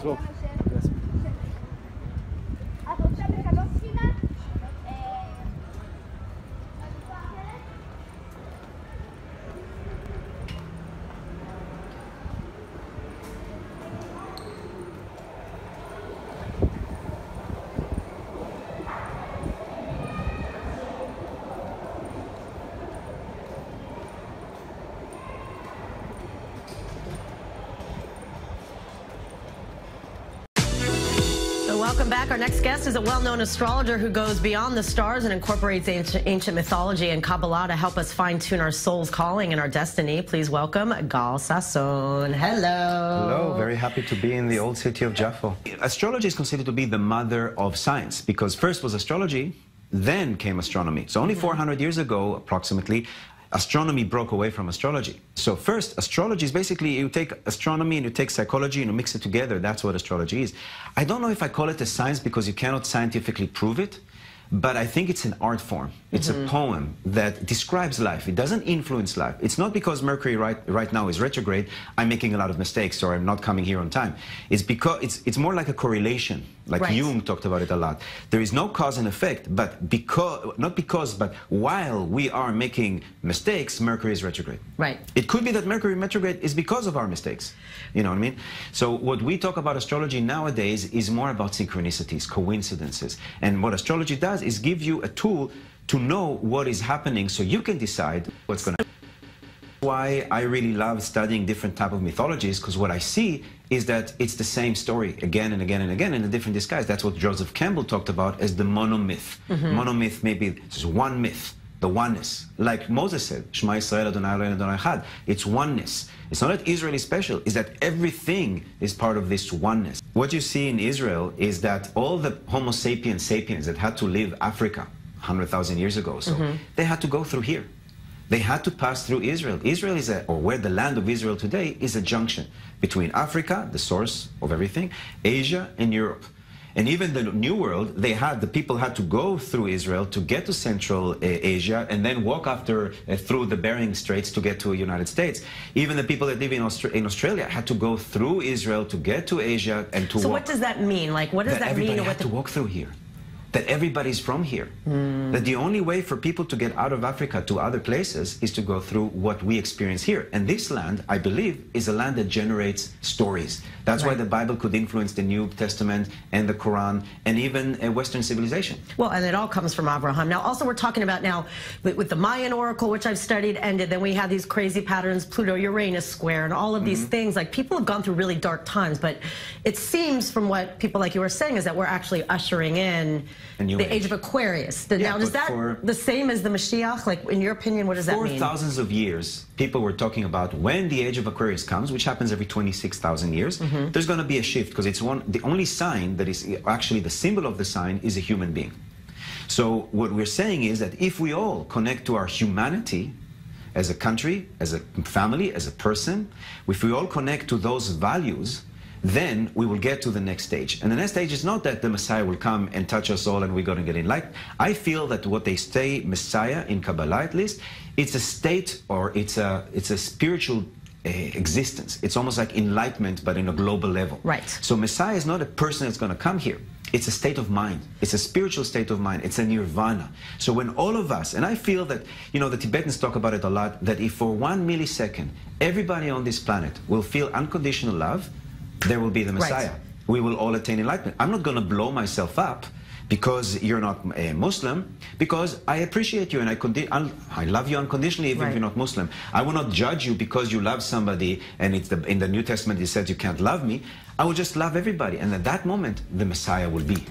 זרוק. Welcome back. Our next guest is a well-known astrologer who goes beyond the stars and incorporates ancient mythology and Kabbalah to help us fine-tune our soul's calling and our destiny. Please welcome Gal Sasson. Hello. Hello. Very happy to be in the old city of Jaffa. Astrology is considered to be the mother of science because first was astrology, then came astronomy. So only 400 years ago, approximately, astronomy broke away from astrology. So first, astrology is basically you take astronomy and you take psychology and you mix it together. That's what astrology is. I don't know if I call it a science because you cannot scientifically prove it, but I think it's an art form. It's a poem that describes life. It doesn't influence life. It's not because Mercury right now is retrograde, I'm making a lot of mistakes or I'm not coming here on time. It's because it's more like a correlation. Like Jung talked about it a lot. There is no cause and effect, but but while we are making mistakes, Mercury is retrograde. Right. It could be that Mercury retrograde is because of our mistakes. You know what I mean? So what we talk about astrology nowadays is more about synchronicities, coincidences. And what astrology does is give you a tool to know what is happening so you can decide what's going to happen. Why I really love studying different type of mythologies, because what I see is that it's the same story again and again and again in a different disguise. That's what Joseph Campbell talked about as the monomyth. Monomyth maybe is one myth, the oneness. Like Moses said, Shema Yisrael Adonai Eloheinu Adonai Echad. It's oneness. It's not that Israel is special, it's that everything is part of this oneness. What you see in Israel is that all the Homo sapiens that had to leave Africa 100,000 years ago, they had to go through here. They had to pass through Israel. Israel is or where the land of Israel today is a junction between Africa, the source of everything, Asia and Europe. And even the New World, the people had to go through Israel to get to Central Asia and then walk through the Bering Straits to get to the United States. Even the people that live in Australia had to go through Israel to get to Asia and to walk. So what does that mean? Like, what does that mean? Everybody had to walk through here. That everybody's from here. That the only way for people to get out of Africa to other places is to go through what we experience here. And this land, I believe, is a land that generates stories. That's why the Bible could influence the New Testament and the Quran and even Western civilization. Well, and it all comes from Abraham. Now, also we're talking about now with the Mayan oracle, which I've studied, and then we have these crazy patterns, Pluto-Uranus square, and all of these things. Like, people have gone through really dark times, but it seems from what people like you were saying is that we're actually ushering in the age of Aquarius. Now, is that the same as the Mashiach? Like, in your opinion, what does that mean? For thousands of years, people were talking about when the age of Aquarius comes, which happens every 26,000 years, there's going to be a shift because it's the only sign that is actually the symbol of the sign is a human being. So what we're saying is that if we all connect to our humanity as a country, as a family, as a person, if we all connect to those values, then we will get to the next stage. And the next stage is not that the Messiah will come and touch us all and we're going to get enlightened. I feel that what they say Messiah in Kabbalah, at least, it's a state or it's a spiritual existence. It's almost like enlightenment, but in a global level. Right. So Messiah is not a person that's going to come here. It's a state of mind. It's a spiritual state of mind. It's a nirvana. So when all of us, and I feel that, you know, the Tibetans talk about it a lot, that if for 1 millisecond, everybody on this planet will feel unconditional love, there will be the Messiah. We will all attain enlightenment. I'm not going to blow myself up because you're not a Muslim, because I appreciate you and I love you unconditionally even if you're not Muslim. I will not judge you because you love somebody and in the New Testament it says you can't love me. I will just love everybody, and at that moment the Messiah will be.